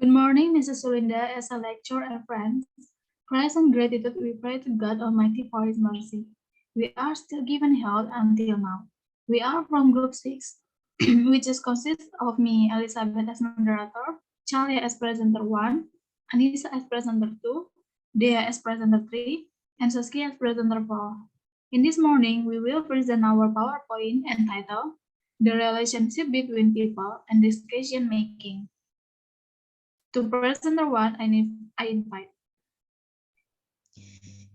Good morning, Mrs. Surinda, as a lecturer and friends. Praise and gratitude we pray to God Almighty for His mercy. We are still given health until now. We are from Group 6, which is consists of me, Elizabeth as moderator, Charlie as presenter 1, Anissa as presenter 2, Dea as presenter 3, and Saskia as presenter 4. In this morning, we will present our PowerPoint entitled The Relationship Between People and Decision Making. To presenter 1, I invite.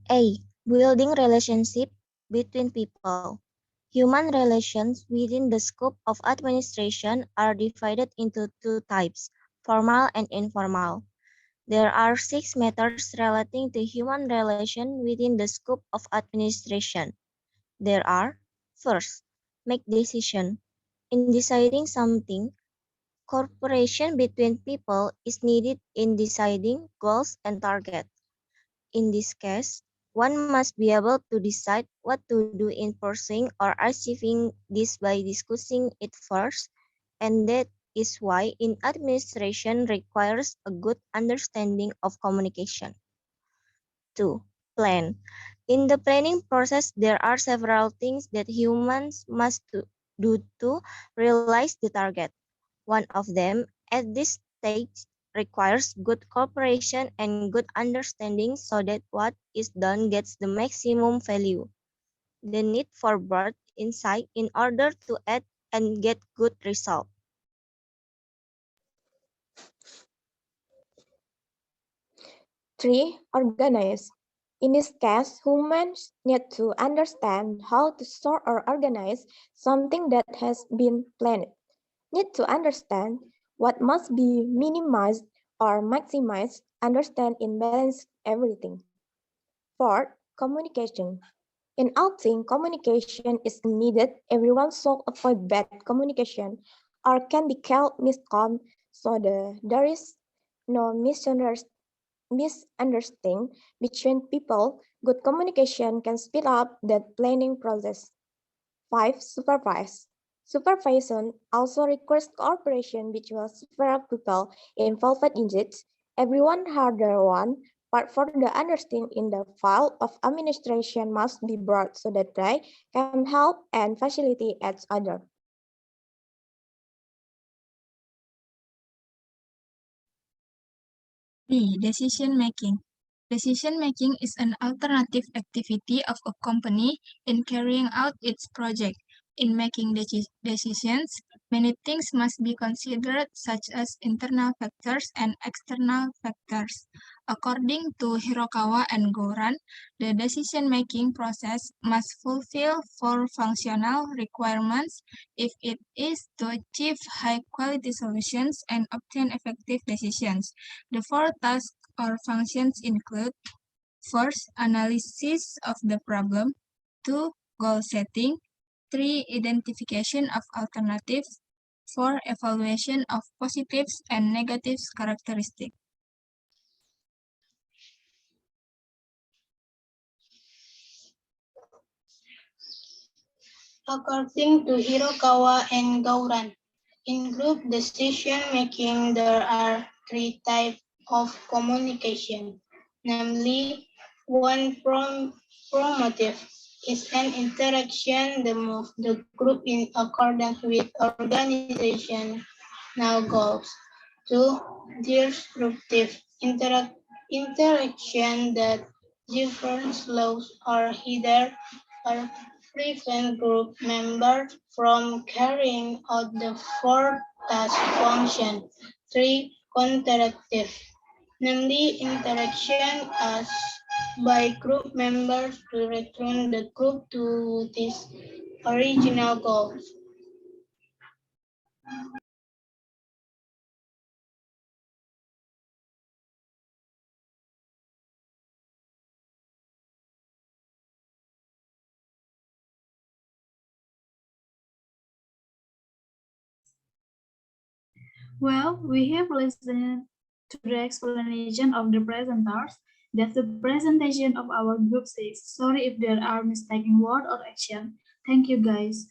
A. Building relationship between people. Human relations within the scope of administration are divided into two types, formal and informal. There are 6 matters relating to human relation within the scope of administration. There are, first, make decision. In deciding something, cooperation between people is needed in deciding goals and targets. In this case, one must be able to decide what to do in pursuing or achieving this by discussing it first, and that is why in administration requires a good understanding of communication. 2. Plan. In the planning process, there are several things that humans must do to realize the target. One of them, at this stage, requires good cooperation and good understanding so that what is done gets the maximum value. The need for broad insight in order to add and get good result. 3. Organize. In this case, humans need to understand how to sort or organize something that has been planned. Need to understand what must be minimized or maximized, understand and balance everything. 4. Communication. In outing, communication is needed. Everyone should avoid bad communication or can be called miscom, so there is no misunderstanding between people. Good communication can speed up the planning process. 5. Supervise. Supervision also requires cooperation between several people involved in it. Everyone has their one, but for the understanding in the file of administration must be brought so that they can help and facilitate each other. D. Decision making. Decision making is an alternative activity of a company in carrying out its project. In making decisions, many things must be considered, such as internal factors and external factors. According to Hirokawa and Gouran, the decision-making process must fulfill 4 functional requirements if it is to achieve high-quality solutions and obtain effective decisions. The 4 tasks or functions include: first, analysis of the problem; 2, goal setting; 3, identification of alternatives; 4, evaluation of positives and negatives characteristics. According to Hirokawa and Gouran, in group decision-making there are 3 types of communication, namely, 1. Promotive is an interaction that moves the group in accordance with organizational goals. 2. Disruptive interaction that different laws or either or prevent group members from carrying out the 4 task function. 3. Counteractive, namely interaction as by group members to return the group to its original goals. Well, we have listened to the explanation of the presenters. That's the presentation of our group 6. Sorry if there are mistaken word or action. Thank you, guys.